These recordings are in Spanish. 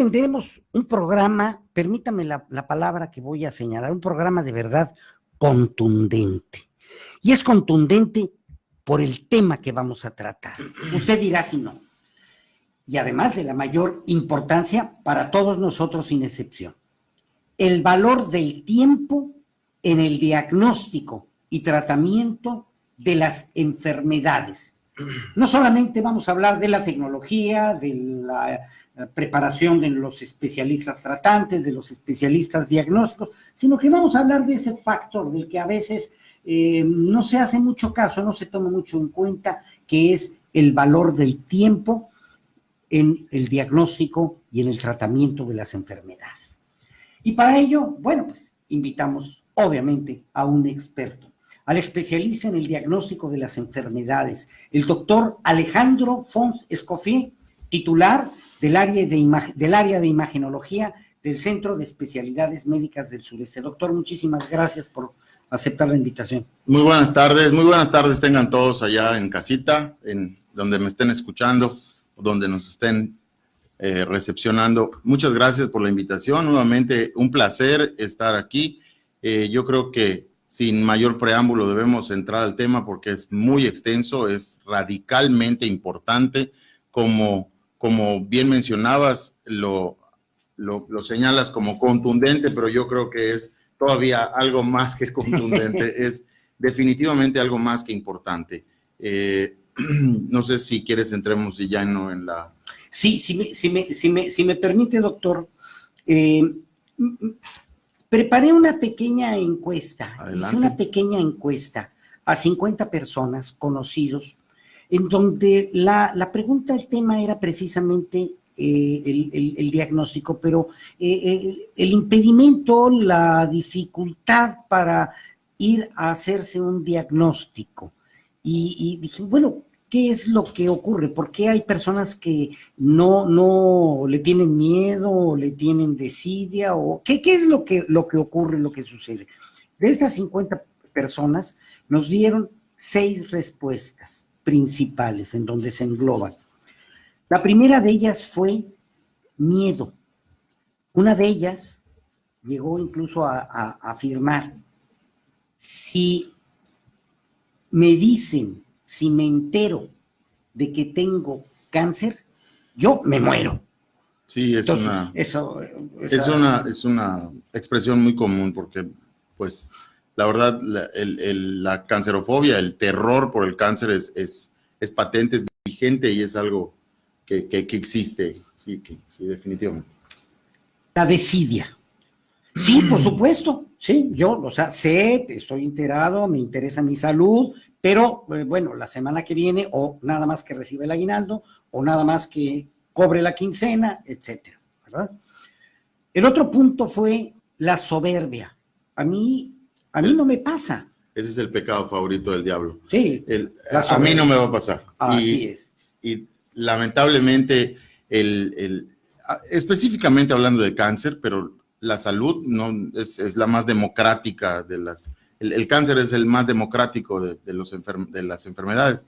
tendremos un programa, permítame la palabra que voy a señalar, un programa de verdad contundente. Y es contundente por el tema que vamos a tratar. Usted dirá si no. Y además de la mayor importancia para todos nosotros sin excepción. El valor del tiempo en el diagnóstico y tratamiento de las enfermedades. No solamente vamos a hablar de la tecnología, de la preparación de los especialistas tratantes, de los especialistas diagnósticos, sino que vamos a hablar de ese factor del que a veces no se hace mucho caso, no se toma mucho en cuenta, que es el valor del tiempo en el diagnóstico y en el tratamiento de las enfermedades. Y para ello, bueno, pues invitamos obviamente a un experto, al especialista en el diagnóstico de las enfermedades, el doctor Alejandro Fons Escoffier, titular del área de imagenología del Centro de Especialidades Médicas del Sureste. Doctor, muchísimas gracias por aceptar la invitación. Muy buenas tardes tengan todos allá en casita, en donde me estén escuchando, donde nos estén recepcionando. Muchas gracias por la invitación, nuevamente un placer estar aquí. Yo creo que sin mayor preámbulo debemos entrar al tema porque es muy extenso, es radicalmente importante, como bien mencionabas, lo señalas como contundente, pero yo creo que es todavía algo más que contundente, es definitivamente algo más que importante. No sé si quieres entremos ya en la... Sí, si me permite, doctor, preparé una pequeña encuesta, hice una pequeña encuesta a 50 personas, conocidos, en donde la pregunta, el tema era precisamente el diagnóstico, pero el impedimento, la dificultad para ir a hacerse un diagnóstico. Y dije, bueno, ¿qué es lo que ocurre? ¿Por qué hay personas que no le tienen miedo, o le tienen desidia? O ¿qué es lo que ocurre, lo que sucede? De estas 50 personas, nos dieron 6 respuestas principales en donde se engloban. La primera de ellas fue miedo. Una de ellas llegó incluso a afirmar, si me dicen, si me entero de que tengo cáncer, yo me muero. Sí, es una expresión muy común porque, pues, la verdad, la cancerofobia, el terror por el cáncer es patente, es vigente y es algo que existe, sí, definitivamente. La desidia. Sí, por supuesto, sí, yo, o sea, sé, estoy enterado, me interesa mi salud, pero bueno, la semana que viene, o nada más que reciba el aguinaldo, o nada más que cobre la quincena, etcétera, ¿verdad? El otro punto fue la soberbia. A mí no me pasa. Ese es el pecado favorito del diablo. Sí. A mí no me va a pasar. Así es. Y lamentablemente, específicamente hablando de cáncer, pero la salud no es la más democrática de las... El cáncer es el más democrático de las enfermedades,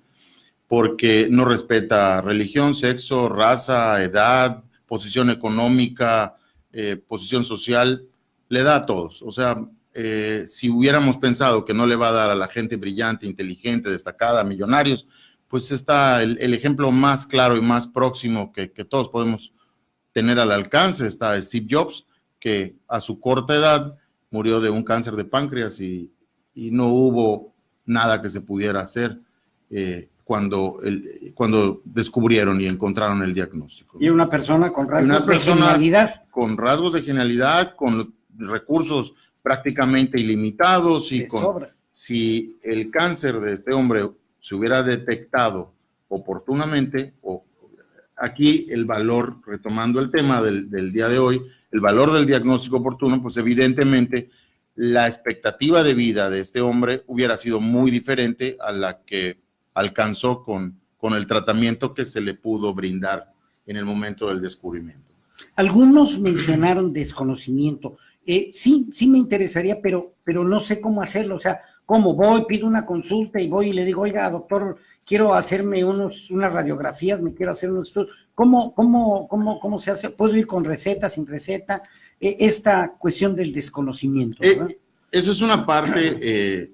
porque no respeta religión, sexo, raza, edad, posición económica, posición social, le da a todos. O sea, si hubiéramos pensado que no le va a dar a la gente brillante, inteligente, destacada, millonarios, pues está el ejemplo más claro y más próximo que todos podemos tener al alcance. Está Steve Jobs, que a su corta edad murió de un cáncer de páncreas y no hubo nada que se pudiera hacer cuando descubrieron y encontraron el diagnóstico. Y una persona con rasgos de genialidad. Con rasgos de genialidad, con recursos prácticamente ilimitados y si el cáncer de este hombre se hubiera detectado oportunamente, aquí el valor, retomando el tema del día de hoy, el valor del diagnóstico oportuno, pues evidentemente la expectativa de vida de este hombre hubiera sido muy diferente a la que alcanzó con el tratamiento que se le pudo brindar en el momento del descubrimiento. Algunos mencionaron desconocimiento. Sí me interesaría, pero no sé cómo hacerlo. O sea, ¿Cómo voy? Pido una consulta y voy y le digo, oiga, doctor, quiero hacerme unas radiografías, me quiero hacer unos estudios. ¿Cómo se hace? ¿Puedo ir con receta, sin receta? Esta cuestión del desconocimiento, ¿verdad? Eso es una parte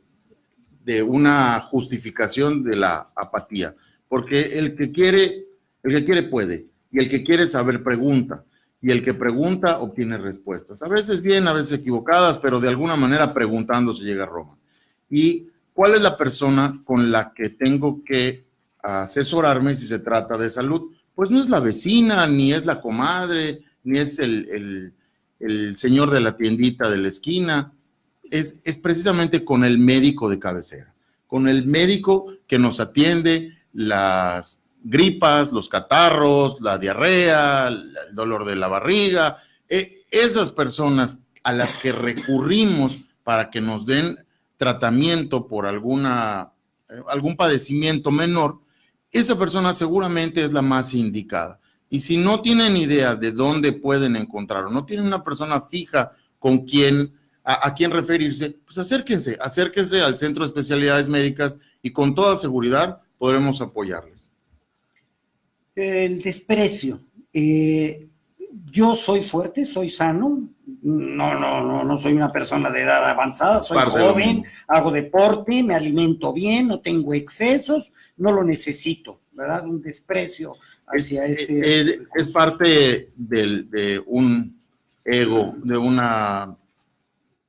de una justificación de la apatía, porque el que quiere puede, y el que quiere saber pregunta, y el que pregunta obtiene respuestas, a veces bien, a veces equivocadas, pero de alguna manera preguntando se llega a Roma. ¿Y cuál es la persona con la que tengo que asesorarme si se trata de salud? Pues no es la vecina, ni es la comadre, ni es el señor de la tiendita de la esquina, es precisamente con el médico de cabecera, con el médico que nos atiende las gripas, los catarros, la diarrea, el dolor de la barriga, esas personas a las que recurrimos para que nos den tratamiento por algún padecimiento menor, esa persona seguramente es la más indicada. Y si no tienen idea de dónde pueden encontrar o no tienen una persona fija con quien a quién referirse, pues acérquense al Centro de Especialidades Médicas y con toda seguridad podremos apoyarles. El desprecio. Yo soy fuerte, soy sano, no soy una persona de edad avanzada, soy joven, hago deporte, me alimento bien, no tengo excesos, no lo necesito, ¿verdad? Un desprecio hacia es parte de un ego, de una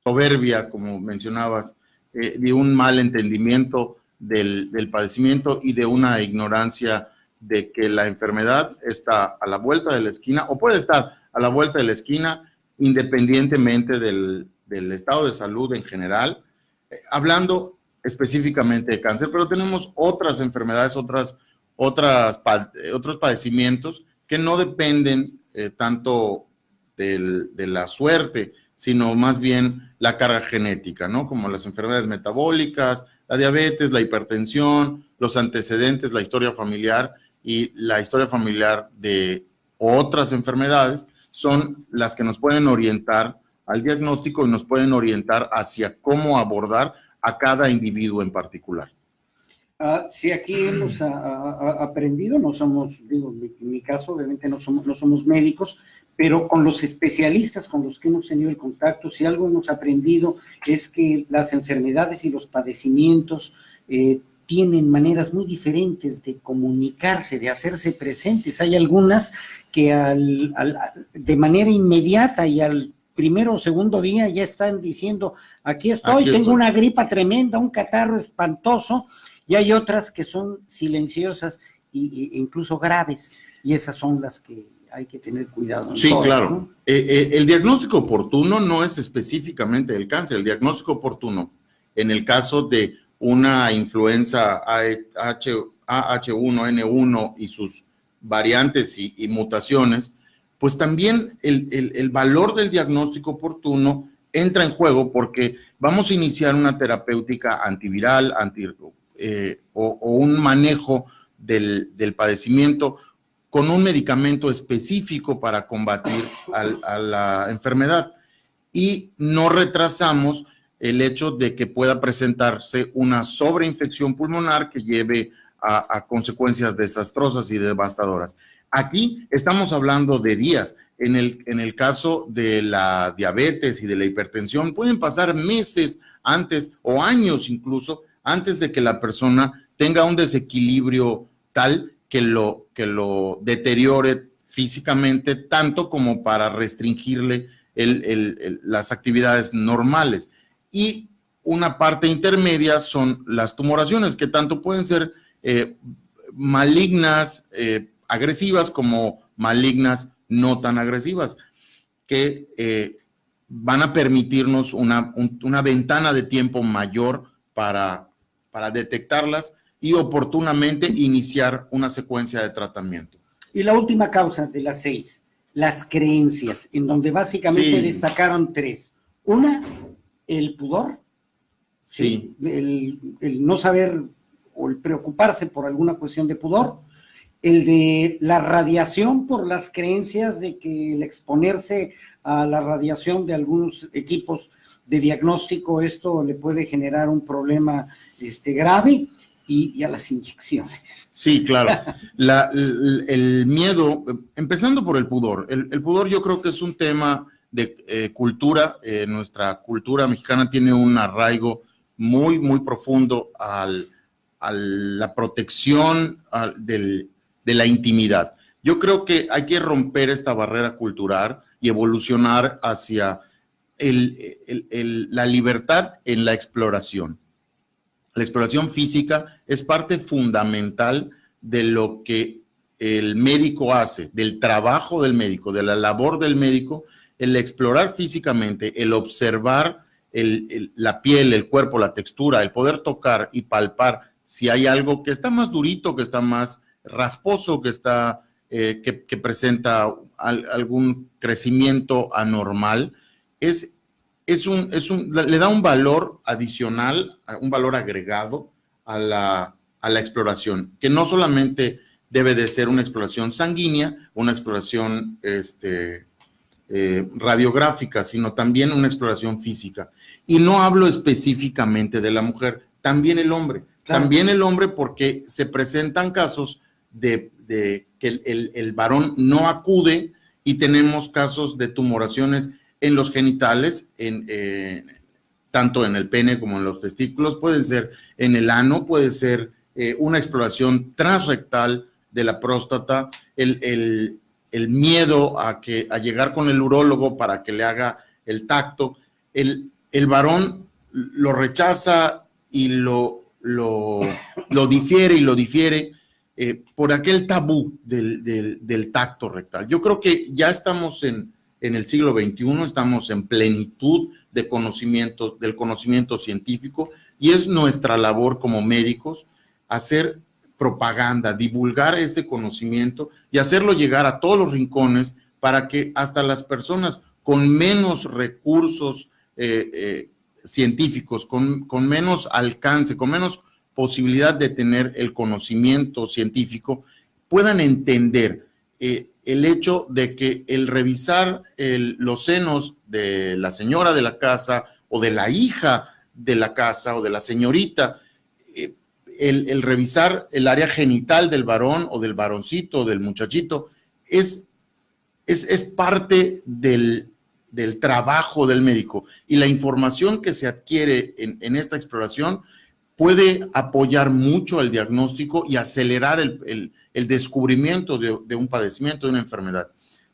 soberbia, como mencionabas, de un mal entendimiento del padecimiento y de una ignorancia de que la enfermedad está a la vuelta de la esquina o puede estar a la vuelta de la esquina independientemente del estado de salud en general, hablando específicamente de cáncer, pero tenemos otras enfermedades, otros padecimientos que no dependen tanto de la suerte, sino más bien la carga genética, ¿no? Como las enfermedades metabólicas, la diabetes, la hipertensión, los antecedentes, la historia familiar y la historia familiar de otras enfermedades son las que nos pueden orientar al diagnóstico y nos pueden orientar hacia cómo abordar a cada individuo en particular. Sí, aquí hemos aprendido, no somos, digo, en mi caso, obviamente no somos médicos, pero con los especialistas con los que hemos tenido el contacto, si algo hemos aprendido es que las enfermedades y los padecimientos tienen maneras muy diferentes de comunicarse, de hacerse presentes. Hay algunas que de manera inmediata y al primero o segundo día ya están diciendo, aquí estoy, tengo una gripa tremenda, un catarro espantoso, y hay otras que son silenciosas e incluso graves, y esas son las que hay que tener cuidado. Sí, todo, claro. ¿No? El diagnóstico oportuno no es específicamente del cáncer. El diagnóstico oportuno, en el caso de una influenza H1N1 y sus variantes y mutaciones, pues también el valor del diagnóstico oportuno entra en juego porque vamos a iniciar una terapéutica antiviral, o un manejo del padecimiento con un medicamento específico para combatir a la enfermedad y no retrasamos el hecho de que pueda presentarse una sobreinfección pulmonar que lleve a consecuencias desastrosas y devastadoras. Aquí estamos hablando de días. En el caso de la diabetes y de la hipertensión pueden pasar meses antes o años incluso antes de que la persona tenga un desequilibrio tal que lo deteriore físicamente tanto como para restringirle las actividades normales. Y una parte intermedia son las tumoraciones, que tanto pueden ser malignas, agresivas, como malignas no tan agresivas, que van a permitirnos una ventana de tiempo mayor para detectarlas y oportunamente iniciar una secuencia de tratamiento. Y la última causa de las 6, las creencias, en donde básicamente destacaron 3. Una, el pudor, ¿sí? El no saber o el preocuparse por alguna cuestión de pudor. el de la radiación por las creencias de que el exponerse a la radiación de algunos equipos de diagnóstico, esto le puede generar un problema grave, y a las inyecciones. Sí, claro. El miedo, empezando por el pudor. El pudor yo creo que es un tema de cultura. Nuestra cultura mexicana tiene un arraigo muy, muy profundo a la protección de la intimidad. Yo creo que hay que romper esta barrera cultural y evolucionar hacia la libertad en la exploración. La exploración física es parte fundamental de lo que el médico hace, del trabajo del médico, de la labor del médico, el explorar físicamente, el observar la piel, el cuerpo, la textura, el poder tocar y palpar si hay algo que está más durito, que está más rasposo, que presenta algún crecimiento anormal, le da un valor adicional, un valor agregado a la exploración, que no solamente debe de ser una exploración sanguínea, una exploración radiográfica, sino también una exploración física. Y no hablo específicamente de la mujer, también el hombre. Claro. También el hombre, porque se presentan casos de que el varón no acude, y tenemos casos de tumoraciones en los genitales, tanto en el pene como en los testículos, puede ser en el ano, puede ser una exploración transrectal de la próstata, el miedo a llegar con el urólogo para que le haga el tacto. El varón lo rechaza y lo difiere por aquel tabú del tacto rectal. Yo creo que ya estamos en el siglo XXI, estamos en plenitud de conocimiento, del conocimiento científico, y es nuestra labor como médicos hacer propaganda, divulgar este conocimiento y hacerlo llegar a todos los rincones para que hasta las personas con menos recursos científicos, con menos alcance, con menos posibilidad de tener el conocimiento científico, puedan entender el hecho de que el revisar los senos de la señora de la casa o de la hija de la casa o de la señorita, el revisar el área genital del varón o del varoncito o del muchachito es parte del trabajo del médico, y la información que se adquiere en esta exploración puede apoyar mucho el diagnóstico y acelerar el descubrimiento de un padecimiento, de una enfermedad.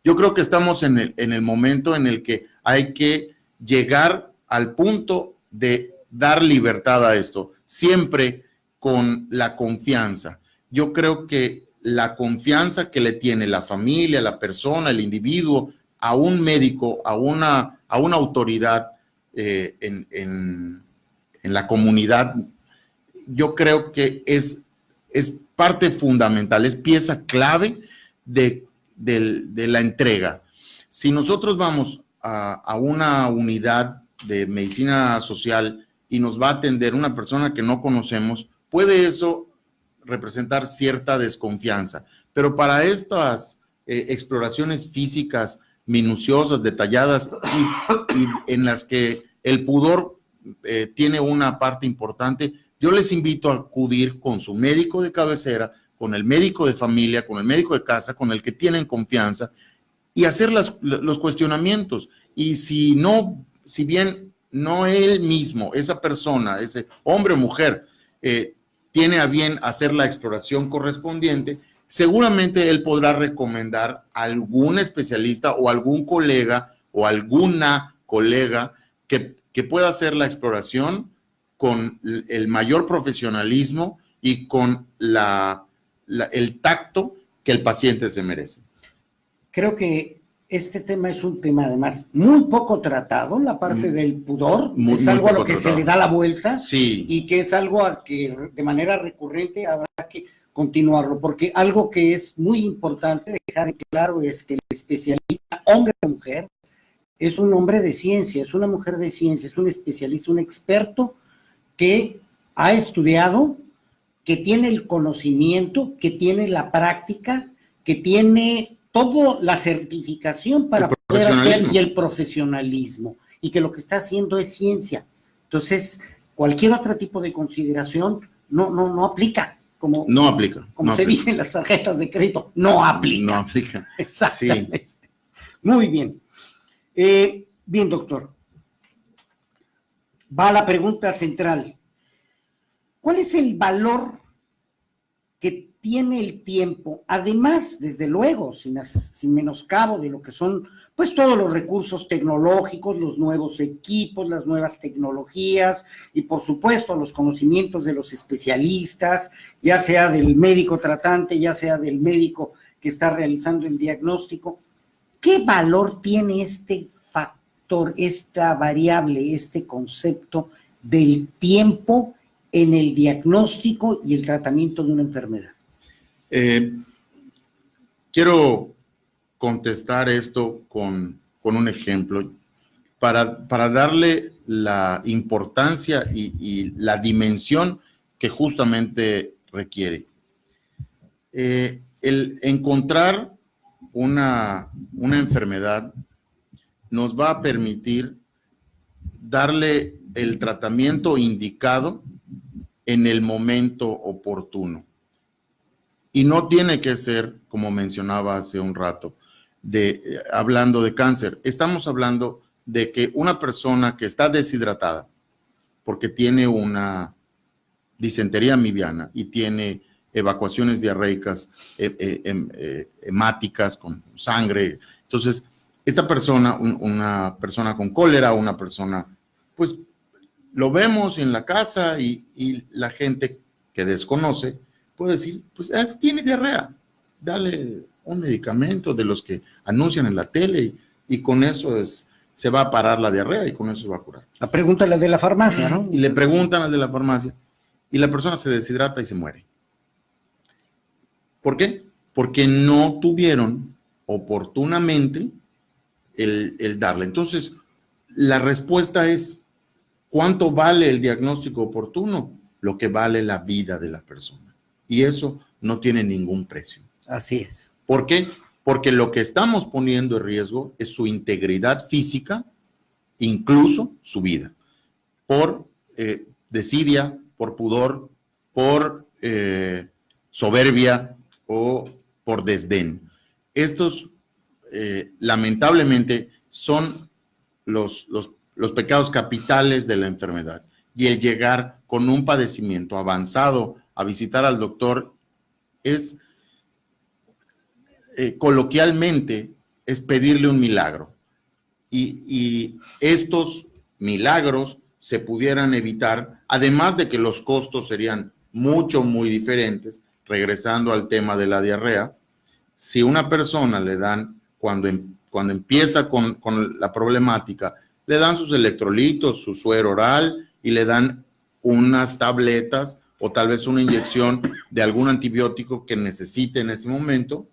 Yo creo que estamos en el momento en el que hay que llegar al punto de dar libertad a esto, siempre con la confianza. Yo creo que la confianza que le tiene la familia, la persona, el individuo, a un médico, a una autoridad en la comunidad, yo creo que es parte fundamental, es pieza clave de la entrega. Si nosotros vamos a una unidad de medicina social y nos va a atender una persona que no conocemos, puede eso representar cierta desconfianza, pero para estas exploraciones físicas minuciosas, detalladas, y en las que el pudor tiene una parte importante, yo les invito a acudir con su médico de cabecera, con el médico de familia, con el médico de casa, con el que tienen confianza, y hacer los cuestionamientos. Y si bien no él mismo, esa persona, ese hombre o mujer, tiene a bien hacer la exploración correspondiente, seguramente él podrá recomendar a algún especialista o algún colega o alguna colega que pueda hacer la exploración con el mayor profesionalismo y con el tacto que el paciente se merece. Creo que este tema es un tema además muy poco tratado, la parte del pudor, es algo a lo que tratado. Se le da la vuelta, sí. Y que es algo a que de manera recurrente habrá que continuarlo, porque algo que es muy importante dejar claro es que el especialista, hombre o mujer, es un hombre de ciencia, es una mujer de ciencia, es un especialista, un experto que ha estudiado que tiene el conocimiento, que tiene la práctica, que tiene toda la certificación para poder hacer y el profesionalismo, y que lo que está haciendo es ciencia. Entonces, cualquier otro tipo de consideración no aplica. No aplica. Como se dice en las tarjetas de crédito, no aplica. No aplica. Exactamente. Sí. Muy bien. Bien, doctor. Va a la pregunta central. ¿Cuál es el valor que tiene el tiempo? Además, desde luego, sin menoscabo de lo que son, pues, todos los recursos tecnológicos, los nuevos equipos, las nuevas tecnologías y, por supuesto, los conocimientos de los especialistas, ya sea del médico tratante, ya sea del médico que está realizando el diagnóstico. ¿Qué valor tiene este factor, esta variable, este concepto del tiempo en el diagnóstico y el tratamiento de una enfermedad? Quiero contestar esto con un ejemplo para darle la importancia y la dimensión que justamente requiere. El encontrar una enfermedad nos va a permitir darle el tratamiento indicado en el momento oportuno. Y no tiene que ser, como mencionaba hace un rato, hablando de cáncer. Estamos hablando de que una persona que está deshidratada porque tiene una disentería amibiana y tiene evacuaciones diarreicas hemáticas con sangre. Entonces, esta persona, una persona con cólera, una persona, pues, lo vemos en la casa y la gente que desconoce puede decir, pues, tiene diarrea, dale un medicamento de los que anuncian en la tele y con eso se va a parar la diarrea y con eso se va a curar. La pregunta es la de la farmacia, ¿no? Y le preguntan al de la farmacia y la persona se deshidrata y se muere. ¿Por qué? Porque no tuvieron oportunamente el darle. Entonces, la respuesta es, ¿cuánto vale el diagnóstico oportuno? Lo que vale la vida de la persona. Y eso no tiene ningún precio. Así es. ¿Por qué? Porque lo que estamos poniendo en riesgo es su integridad física, incluso su vida, por desidia, por pudor, por soberbia o por desdén. Estos, lamentablemente, son los pecados capitales de la enfermedad. Y el llegar con un padecimiento avanzado a visitar al doctor es, coloquialmente, es pedirle un milagro. Y estos milagros se pudieran evitar, además de que los costos serían muy diferentes, regresando al tema de la diarrea. Si una persona le dan, cuando empieza con la problemática, le dan sus electrolitos, su suero oral y le dan unas tabletas o tal vez una inyección de algún antibiótico que necesite en ese momento,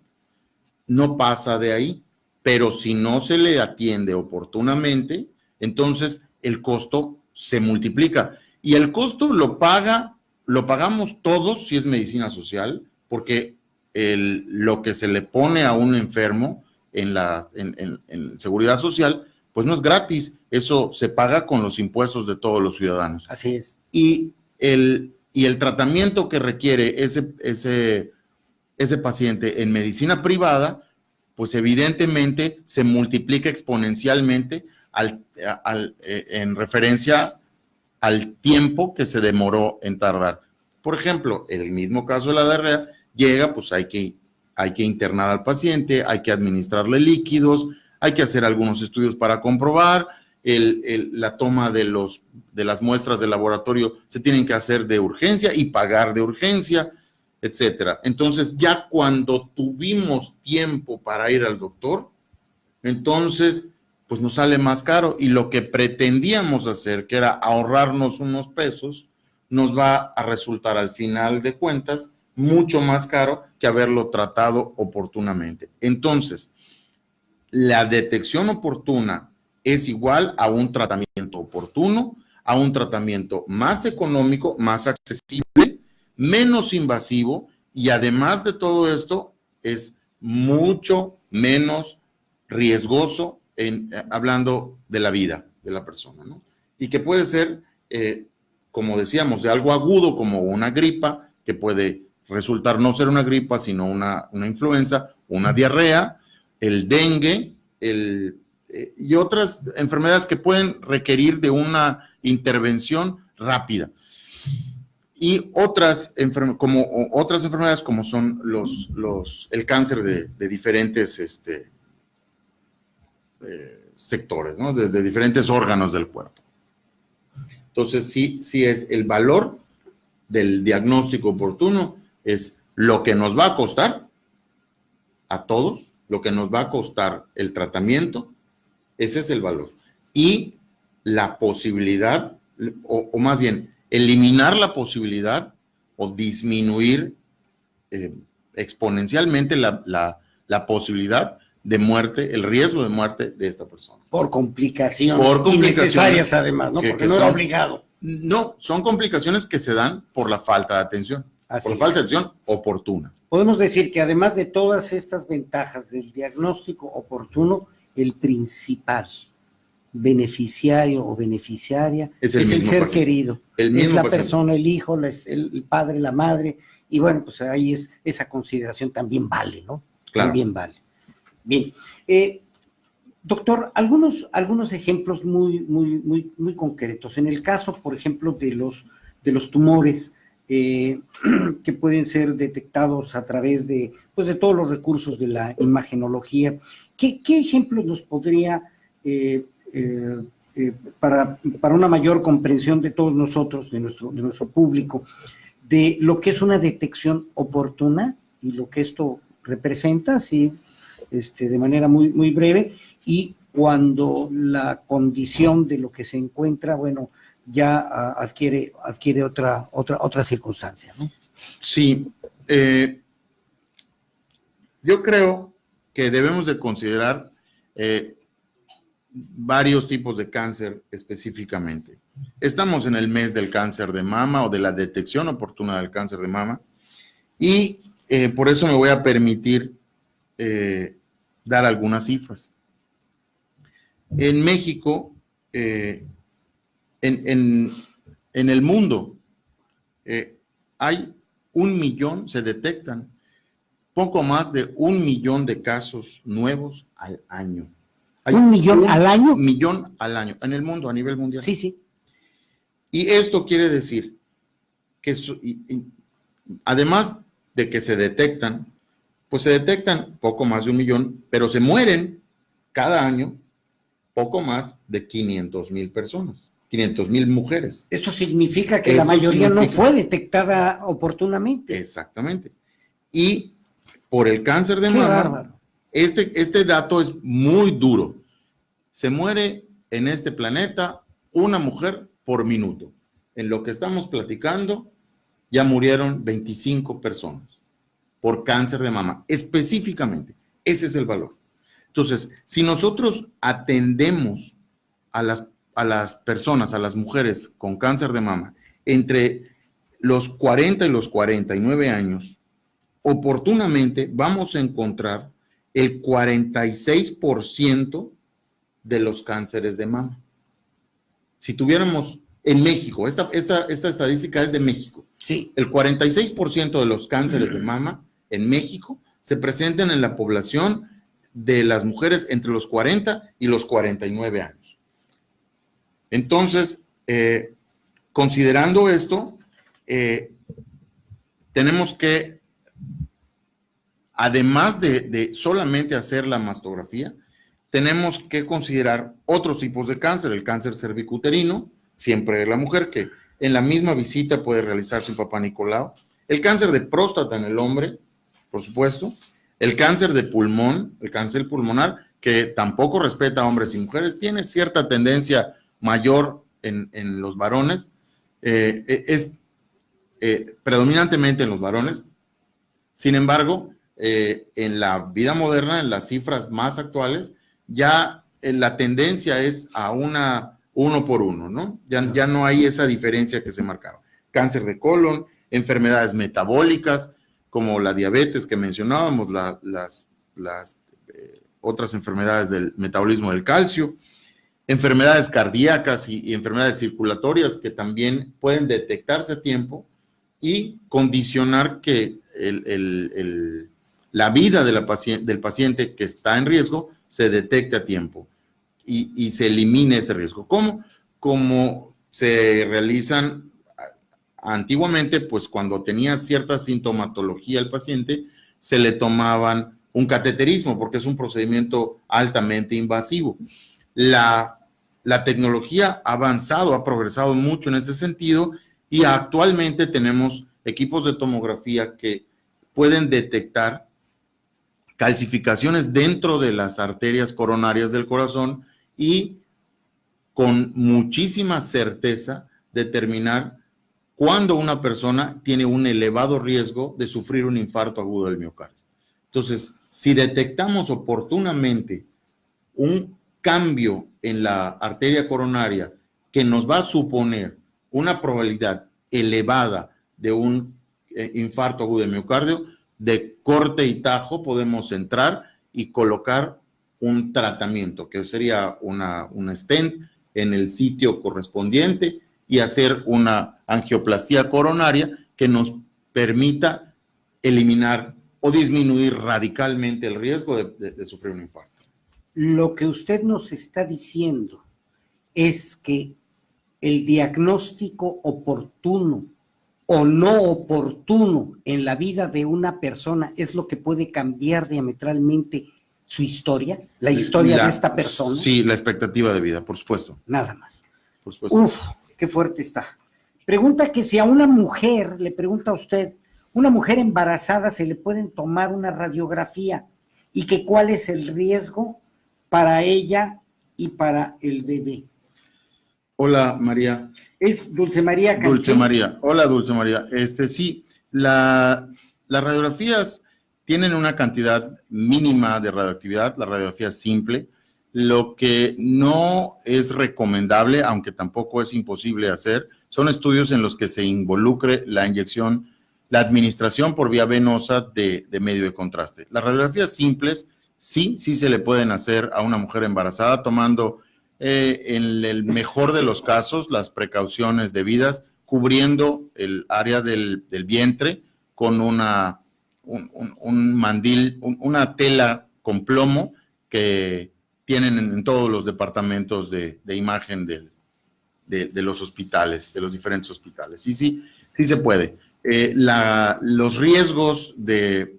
no pasa de ahí. Pero si no se le atiende oportunamente, entonces el costo se multiplica. Y el costo lo pagamos todos si es medicina social, porque lo que se le pone a un enfermo en seguridad social, pues no es gratis, eso se paga con los impuestos de todos los ciudadanos. Así es. Y el tratamiento que requiere ese paciente en medicina privada, pues evidentemente se multiplica exponencialmente en referencia al tiempo que se demoró en tardar. Por ejemplo, el mismo caso de la diarrea, llega, pues hay que internar al paciente, hay que administrarle líquidos, hay que hacer algunos estudios para comprobar, la toma de las muestras de laboratorio se tienen que hacer de urgencia y pagar de urgencia, etcétera. Entonces, ya cuando tuvimos tiempo para ir al doctor, entonces, pues nos sale más caro y lo que pretendíamos hacer, que era ahorrarnos unos pesos, nos va a resultar al final de cuentas mucho más caro que haberlo tratado oportunamente. Entonces, la detección oportuna es igual a un tratamiento oportuno, a un tratamiento más económico, más accesible, menos invasivo y además de todo esto es mucho menos riesgoso hablando de la vida de la persona, ¿no? Y que puede ser, como decíamos, de algo agudo como una gripa, que puede resultar no ser una gripa, sino una influenza, una diarrea, el dengue, y otras enfermedades que pueden requerir de una intervención rápida. Y otras enfermedades como son el cáncer de diferentes sectores, ¿no? De diferentes órganos del cuerpo. Entonces, sí es el valor del diagnóstico oportuno, es lo que nos va a costar a todos, lo que nos va a costar el tratamiento, ese es el valor. Y la posibilidad, o más bien, eliminar la posibilidad o disminuir exponencialmente la posibilidad de muerte, el riesgo de muerte de esta persona. Por complicaciones innecesarias además, ¿no? Porque no era obligado. No, son complicaciones que se dan por la falta de atención. Así por falta de atención oportuna. Podemos decir que además de todas estas ventajas del diagnóstico oportuno, el principal beneficiario o beneficiaria es el ser paciente querido, es la paciente. Persona, el hijo, el padre, la madre, y bueno, pues ahí esa consideración también vale, ¿no? Claro. También vale. Bien. Doctor, algunos ejemplos muy concretos. En el caso, por ejemplo, de los tumores que pueden ser detectados a través de todos los recursos de la imagenología, ¿qué ejemplos nos podría, para una mayor comprensión de todos nosotros, de nuestro público, de lo que es una detección oportuna y lo que esto representa, sí, de manera muy breve, y cuando la condición de lo que se encuentra, bueno, ya adquiere otra circunstancia, ¿no? Sí, yo creo que debemos de considerar varios tipos de cáncer específicamente. Estamos en el mes del cáncer de mama o de la detección oportuna del cáncer de mama y por eso me voy a permitir dar algunas cifras. En México, en el mundo, hay 1 millón, se detectan poco más de 1 millón de casos nuevos al año. Hay ¿1 millón al año? 1 millón al año, en el mundo, a nivel mundial. Sí, sí. Y esto quiere decir que, además de que se detectan, pues se detectan poco más de 1 millón, pero se mueren cada año poco más de 500,000 personas, 500,000 mujeres. Esto significa que la mayoría no fue detectada oportunamente. Exactamente. Y por el cáncer de mama, este dato es muy duro. Se muere en este planeta una mujer por minuto. En lo que estamos platicando, ya murieron 25 personas por cáncer de mama, específicamente. Ese es el valor. Entonces, si nosotros atendemos a las personas, a las mujeres con cáncer de mama, entre los 40 y los 49 años, oportunamente vamos a encontrar el 46% de los cánceres de mama. Si tuviéramos en México, esta estadística es de México, sí. El 46% de los cánceres de mama en México se presentan en la población de las mujeres entre los 40 y los 49 años. Entonces, considerando esto, tenemos que, además de solamente hacer la mastografía, tenemos que considerar otros tipos de cáncer, el cáncer cervicuterino, siempre de la mujer, que en la misma visita puede realizarse un Papá Nicolau, el cáncer de próstata en el hombre, por supuesto, el cáncer de pulmón, el cáncer pulmonar, que tampoco respeta a hombres y mujeres, tiene cierta tendencia mayor en los varones, es predominantemente en los varones. Sin embargo, en la vida moderna, en las cifras más actuales, ya la tendencia es a 1 por 1, ¿no? Ya no hay esa diferencia que se marcaba. Cáncer de colon, enfermedades metabólicas, como la diabetes que mencionábamos, las otras enfermedades del metabolismo del calcio, enfermedades cardíacas y enfermedades circulatorias que también pueden detectarse a tiempo y condicionar que la vida del paciente que está en riesgo se detecte a tiempo y se elimine ese riesgo. ¿Cómo? Como se realizan antiguamente, pues cuando tenía cierta sintomatología el paciente, se le tomaban un cateterismo, porque es un procedimiento altamente invasivo. La tecnología ha avanzado, ha progresado mucho en este sentido, y actualmente tenemos equipos de tomografía que pueden detectar calcificaciones dentro de las arterias coronarias del corazón y con muchísima certeza determinar cuándo una persona tiene un elevado riesgo de sufrir un infarto agudo del miocardio. Entonces, si detectamos oportunamente un cambio en la arteria coronaria que nos va a suponer una probabilidad elevada de un infarto agudo del miocardio, de corte y tajo podemos entrar y colocar un tratamiento, que sería una stent en el sitio correspondiente y hacer una angioplastía coronaria que nos permita eliminar o disminuir radicalmente el riesgo de sufrir un infarto. Lo que usted nos está diciendo es que el diagnóstico oportuno o no oportuno en la vida de una persona es lo que puede cambiar diametralmente su historia, la historia de esta persona. Sí, la expectativa de vida, por supuesto. Nada más. Por supuesto. Uf, qué fuerte está. Pregunta que si a una mujer, le pregunta a usted, una mujer embarazada se le pueden tomar una radiografía y que cuál es el riesgo para ella y para el bebé. Hola, María. Es Dulce María Canché. Dulce María. Hola, Dulce María. Sí, las radiografías tienen una cantidad mínima de radioactividad, la radiografía simple. Lo que no es recomendable, aunque tampoco es imposible hacer, son estudios en los que se involucre la inyección, la administración por vía venosa de medio de contraste. Las radiografías simples sí se le pueden hacer a una mujer embarazada tomando en el mejor de los casos las precauciones debidas, cubriendo el área del vientre con un mandil, una tela con plomo que tienen en todos los departamentos de imagen de los hospitales, de los diferentes hospitales. Y sí se puede. Los riesgos de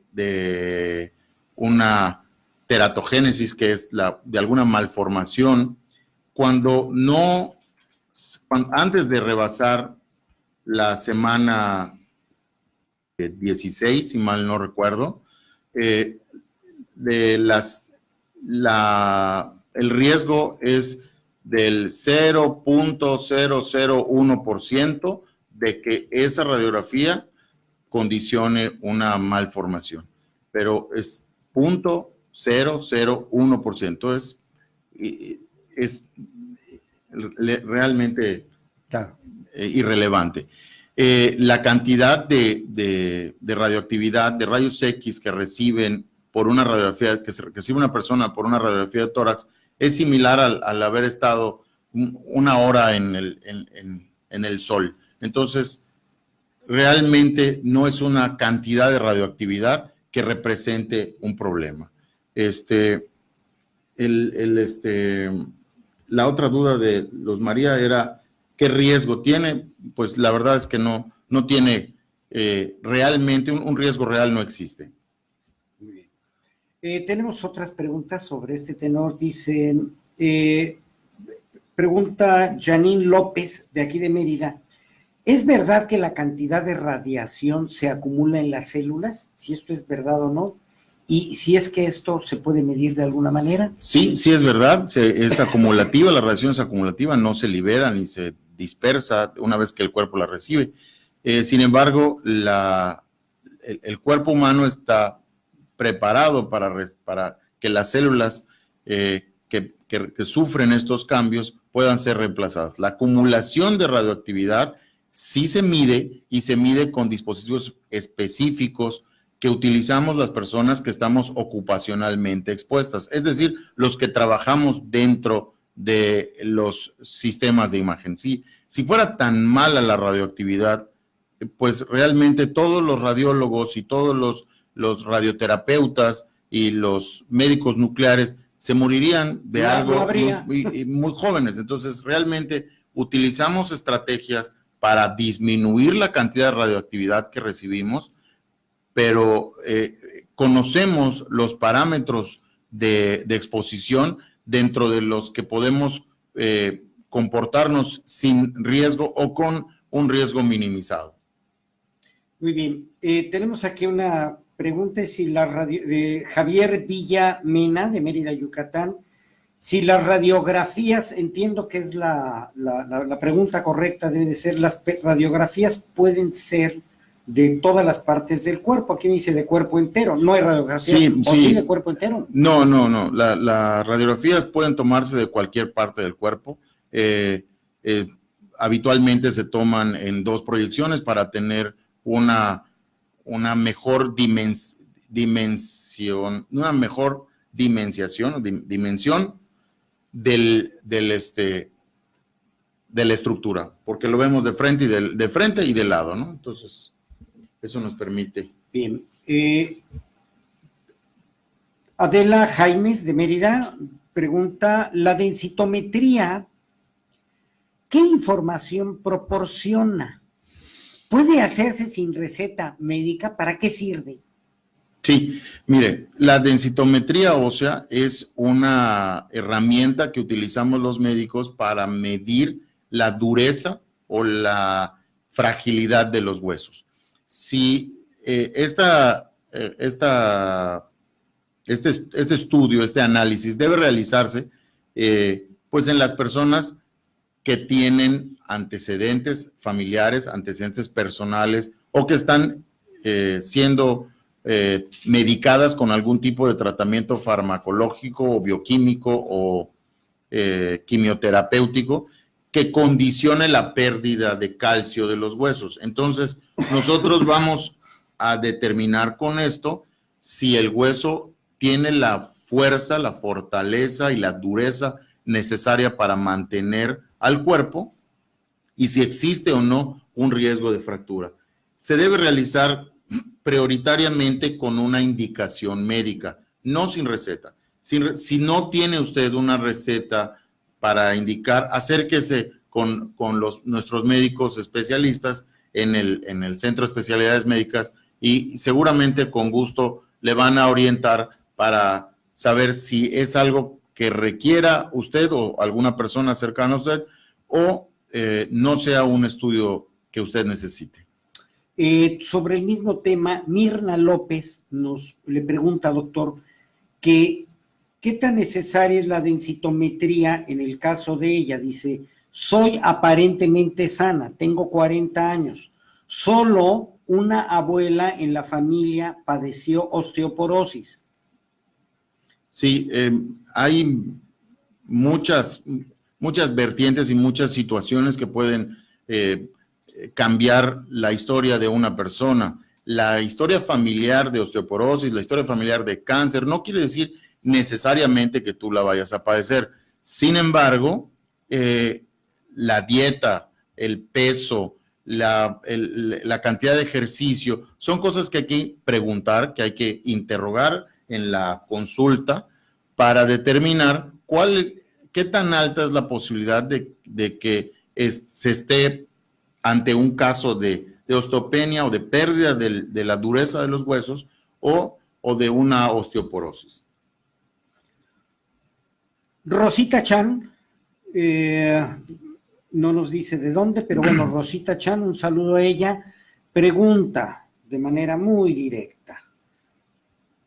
una teratogénesis, que es de alguna malformación, antes de rebasar la semana 16, si mal no recuerdo, el riesgo es del 0.001% de que esa radiografía condicione una malformación, pero es 0.001%, es realmente claro, irrelevante. La cantidad de radioactividad, de rayos X que reciben por una radiografía, que recibe una persona por una radiografía de tórax, es similar al haber estado una hora en el sol. Entonces, realmente no es una cantidad de radioactividad que represente un problema. La otra duda de Luz María era ¿qué riesgo tiene? Pues la verdad es que no tiene realmente, un riesgo real no existe. Muy bien. Tenemos otras preguntas sobre este tenor. Dice, pregunta Janine López, de aquí de Mérida. ¿Es verdad que la cantidad de radiación se acumula en las células? Si esto es verdad o no. ¿Y si es que esto se puede medir de alguna manera? Sí es verdad, es acumulativa, la radiación es acumulativa, no se libera ni se dispersa una vez que el cuerpo la recibe. Sin embargo, el cuerpo humano está preparado para que las células que sufren estos cambios puedan ser reemplazadas. La acumulación de radioactividad sí se mide y se mide con dispositivos específicos que utilizamos las personas que estamos ocupacionalmente expuestas, es decir, los que trabajamos dentro de los sistemas de imagen. Si fuera tan mala la radioactividad, pues realmente todos los radiólogos y todos los radioterapeutas y los médicos nucleares se morirían de algo muy jóvenes. Entonces, realmente utilizamos estrategias para disminuir la cantidad de radioactividad que recibimos, pero conocemos los parámetros de exposición dentro de los que podemos comportarnos sin riesgo o con un riesgo minimizado. Muy bien. Tenemos aquí una pregunta, si de Javier Villa Mena, de Mérida, Yucatán, si las radiografías, entiendo que es la pregunta correcta, debe de ser, las radiografías pueden ser de todas las partes del cuerpo. Aquí me dice de cuerpo entero, no hay radiografía, sí de cuerpo entero. No, las radiografías pueden tomarse de cualquier parte del cuerpo. Habitualmente se toman en 2 proyecciones para tener una mejor dimensión de la estructura, porque lo vemos de frente y de lado, ¿no? Entonces, eso nos permite. Bien. Adela Jaimes, de Mérida, pregunta, la densitometría, ¿qué información proporciona? ¿Puede hacerse sin receta médica? ¿Para qué sirve? Sí, mire, la densitometría ósea es una herramienta que utilizamos los médicos para medir la dureza o la fragilidad de los huesos. Si este estudio, este análisis debe realizarse pues en las personas que tienen antecedentes familiares, antecedentes personales o que están siendo medicadas con algún tipo de tratamiento farmacológico o bioquímico o quimioterapéutico que condicione la pérdida de calcio de los huesos. Entonces, nosotros vamos a determinar con esto si el hueso tiene la fuerza, la fortaleza y la dureza necesaria para mantener al cuerpo y si existe o no un riesgo de fractura. Se debe realizar prioritariamente con una indicación médica, no sin receta. Si no tiene usted una receta para indicar, acérquese con nuestros médicos especialistas en el Centro de Especialidades Médicas y seguramente con gusto le van a orientar para saber si es algo que requiera usted o alguna persona cercana a usted o no sea un estudio que usted necesite. Sobre el mismo tema, Mirna López le pregunta, doctor, que ¿qué tan necesaria es la densitometría en el caso de ella? Dice, soy aparentemente sana, tengo 40 años, solo una abuela en la familia padeció osteoporosis. Sí, hay muchas vertientes y muchas situaciones que pueden cambiar la historia de una persona. La historia familiar de osteoporosis, la historia familiar de cáncer, no quiere decir necesariamente que tú la vayas a padecer. Sin embargo, la dieta, el peso, la cantidad de ejercicio, son cosas que hay que preguntar, que hay que interrogar en la consulta para determinar qué tan alta es la posibilidad de que se esté ante un caso de osteopenia o de pérdida de la dureza de los huesos o de una osteoporosis. Rosita Chan, no nos dice de dónde, pero bueno, Rosita Chan, un saludo a ella, pregunta de manera muy directa,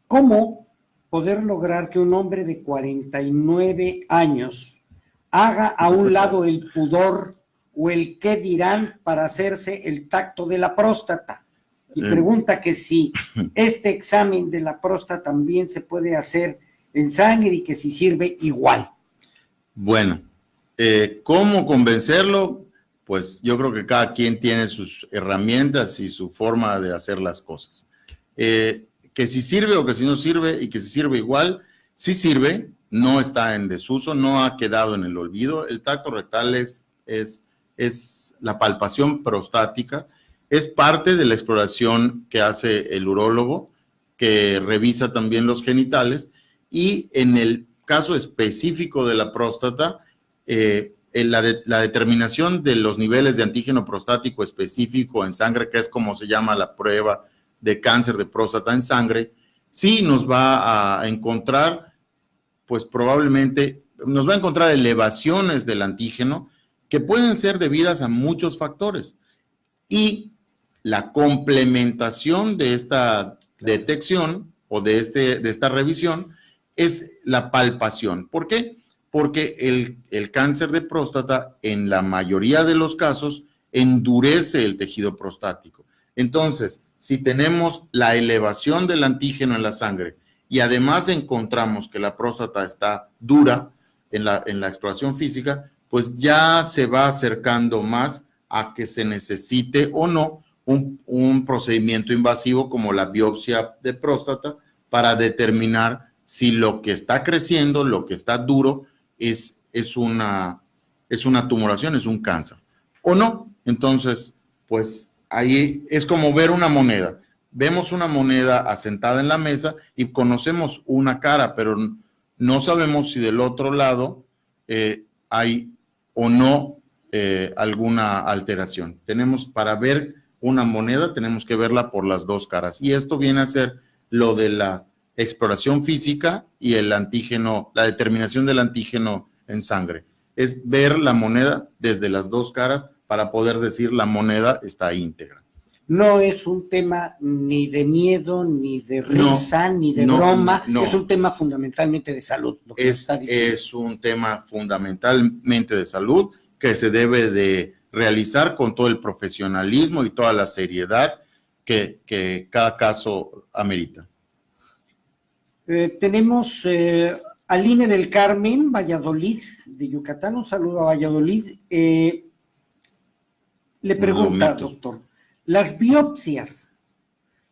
¿cómo poder lograr que un hombre de 49 años haga a un lado el pudor o el qué dirán para hacerse el tacto de la próstata? Y pregunta que si este examen de la próstata también se puede hacer en sangre y que si sirve igual. Bueno, ¿cómo convencerlo? pues yo creo que cada quien tiene sus herramientas y su forma de hacer las cosas. Que si sirve o que si no sirve, y que si sirve igual, sí sirve, no está en desuso, no ha quedado en el olvido. El tacto rectal es la palpación prostática, es parte de la exploración que hace el urólogo, que revisa también los genitales, y en el caso específico de la próstata, la determinación de los niveles de antígeno prostático específico en sangre, que es como se llama la prueba de cáncer de próstata en sangre, sí nos va a encontrar, pues probablemente nos va a encontrar elevaciones del antígeno que pueden ser debidas a muchos factores. Y la complementación de esta detección o de esta revisión es la palpación. ¿Por qué? Porque el cáncer de próstata en la mayoría de los casos endurece el tejido prostático. Entonces, si tenemos la elevación del antígeno en la sangre y además encontramos que la próstata está dura en la exploración física, pues ya se va acercando más a que se necesite o no un procedimiento invasivo como la biopsia de próstata para determinar si lo que está creciendo, lo que está duro, es una tumoración, es un cáncer o no. Entonces, pues ahí es como ver una moneda. Vemos una moneda asentada en la mesa y conocemos una cara, pero no sabemos si del otro lado hay o no alguna alteración. Para ver una moneda, tenemos que verla por las dos caras. Y esto viene a ser lo de la exploración física y el antígeno, la determinación del antígeno en sangre. Es ver la moneda desde las dos caras para poder decir la moneda está íntegra. No es un tema ni de miedo, ni de risa, ni de broma. No. Es un tema fundamentalmente de salud. Lo que está diciendo. Es un tema fundamentalmente de salud que se debe de realizar con todo el profesionalismo y toda la seriedad que cada caso amerita. Tenemos al INE del Carmen, Valladolid, de Yucatán. Un saludo a Valladolid. Le pregunta, doctor, ¿las biopsias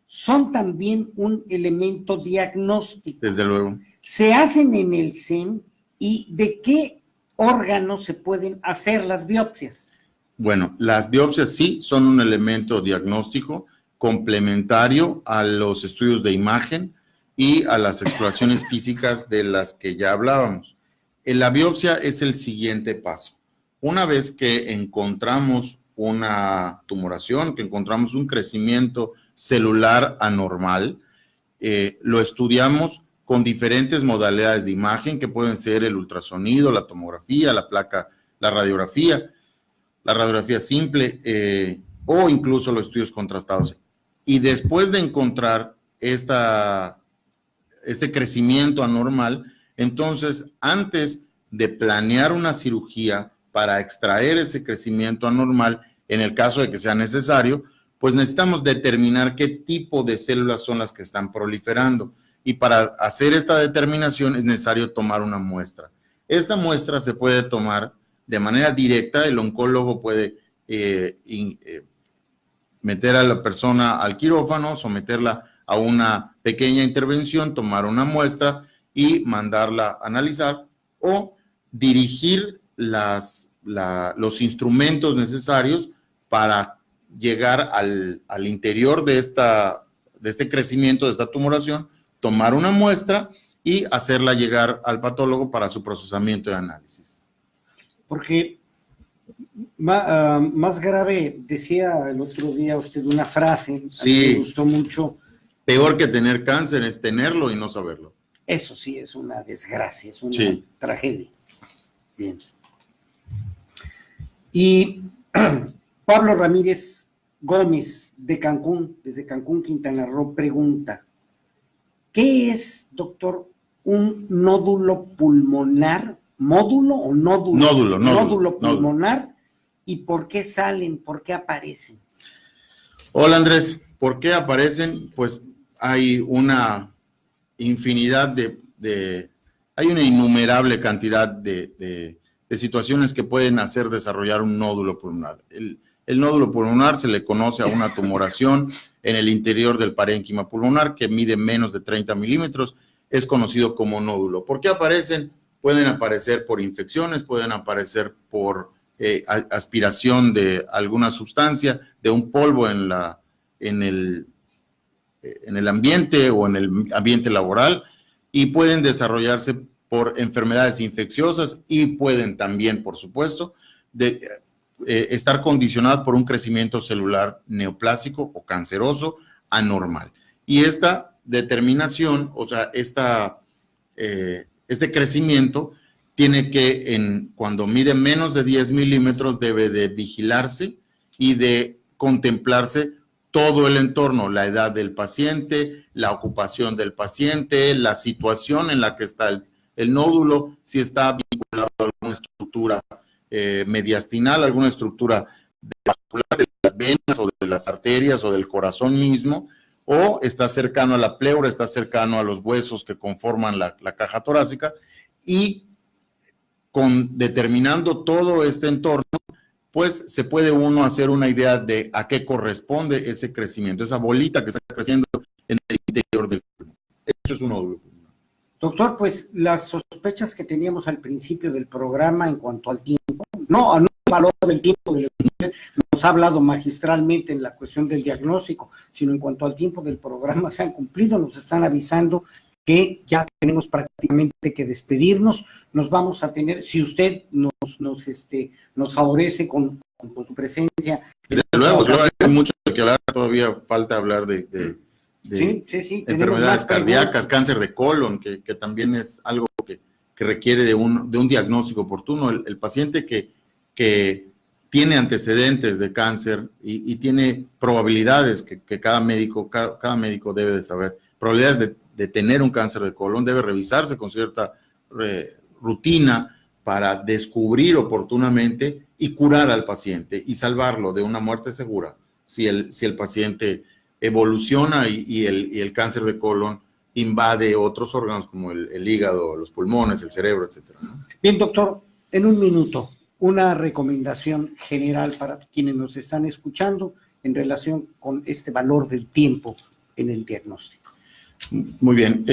son también un elemento diagnóstico? Desde luego. ¿Se hacen en el SEM y de qué órganos se pueden hacer las biopsias? Bueno, las biopsias sí son un elemento diagnóstico complementario a los estudios de imagen y a las exploraciones físicas de las que ya hablábamos. La biopsia es el siguiente paso. Una vez que encontramos una tumoración, que encontramos un crecimiento celular anormal, lo estudiamos con diferentes modalidades de imagen que pueden ser el ultrasonido, la tomografía, la radiografía simple o incluso los estudios contrastados. Y después de encontrar este crecimiento anormal, entonces antes de planear una cirugía para extraer ese crecimiento anormal, en el caso de que sea necesario, pues necesitamos determinar qué tipo de células son las que están proliferando. Y para hacer esta determinación es necesario tomar una muestra. Esta muestra se puede tomar de manera directa, el oncólogo puede meter a la persona al quirófano, someterla a una pequeña intervención, tomar una muestra y mandarla a analizar, o dirigir los instrumentos necesarios para llegar al interior de este crecimiento, de esta tumoración, tomar una muestra y hacerla llegar al patólogo para su procesamiento y análisis. Porque más grave, decía el otro día usted una frase, sí, a mí me gustó mucho. Peor que tener cáncer es tenerlo y no saberlo. Eso sí es una desgracia, es una tragedia. Bien. Y Pablo Ramírez Gómez, de Cancún, desde Cancún, Quintana Roo, pregunta, ¿qué es, doctor, un nódulo pulmonar? ¿Módulo o nódulo? Nódulo pulmonar. ¿Y por qué salen? ¿Por qué aparecen? Hola, Andrés. ¿Por qué aparecen? Pues hay una infinidad hay una innumerable cantidad de situaciones que pueden hacer desarrollar un nódulo pulmonar. El nódulo pulmonar se le conoce a una tumoración en el interior del parénquima pulmonar que mide menos de 30 milímetros, es conocido como nódulo. ¿Por qué aparecen? Pueden aparecer por infecciones, pueden aparecer por aspiración de alguna sustancia, de un polvo en el ambiente o en el ambiente laboral, y pueden desarrollarse por enfermedades infecciosas y pueden también, por supuesto, estar condicionadas por un crecimiento celular neoplásico o canceroso anormal. Y esta determinación, o sea, este crecimiento tiene que, cuando mide menos de 10 milímetros, debe de vigilarse y de contemplarse todo el entorno, la edad del paciente, la ocupación del paciente, la situación en la que está el nódulo, si está vinculado a alguna estructura mediastinal, alguna estructura vascular de las venas o de las arterias o del corazón mismo, o está cercano a la pleura, está cercano a los huesos que conforman la caja torácica, y determinando todo este entorno, pues se puede uno hacer una idea de a qué corresponde ese crecimiento, esa bolita que está creciendo en el interior del pulmón. Eso es un nódulo. Doctor, pues las sospechas que teníamos al principio del programa en cuanto al tiempo, no el valor del tiempo de lo que usted nos ha hablado magistralmente en la cuestión del diagnóstico, sino en cuanto al tiempo del programa se han cumplido, nos están avisando que ya tenemos prácticamente que despedirnos, nos vamos a tener, si usted nos favorece con su presencia. Desde luego, hay mucho que hablar, todavía falta hablar de sí, enfermedades cardíacas, cáncer de colon, que también es algo que requiere de un diagnóstico oportuno. El paciente que tiene antecedentes de cáncer y tiene probabilidades que cada médico debe de saber, probabilidades de tener un cáncer de colon, debe revisarse con cierta rutina para descubrir oportunamente y curar al paciente y salvarlo de una muerte segura si el paciente evoluciona y el cáncer de colon invade otros órganos como el hígado, los pulmones, el cerebro, etcétera, ¿no? Bien, doctor, en un minuto, una recomendación general para quienes nos están escuchando en relación con este valor del tiempo en el diagnóstico. Muy bien.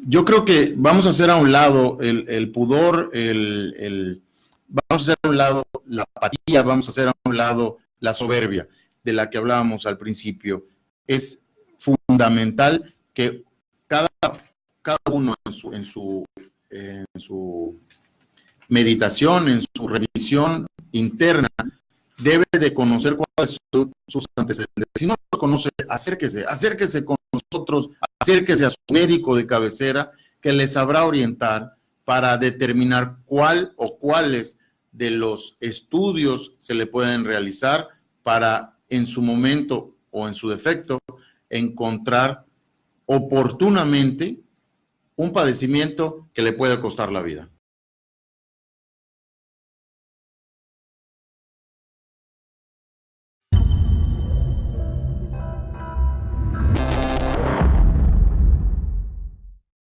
Yo creo que vamos a hacer a un lado el pudor, vamos a hacer a un lado la apatía, vamos a hacer a un lado la soberbia de la que hablábamos al principio. Es fundamental que cada uno en su meditación, en su revisión interna, debe de conocer cuáles son sus antecedentes. Si no los conoce, acérquese con nosotros, acérquese a su médico de cabecera, que les sabrá orientar para determinar cuál o cuáles de los estudios se le pueden realizar para, en su momento o en su defecto, encontrar oportunamente un padecimiento que le puede costar la vida.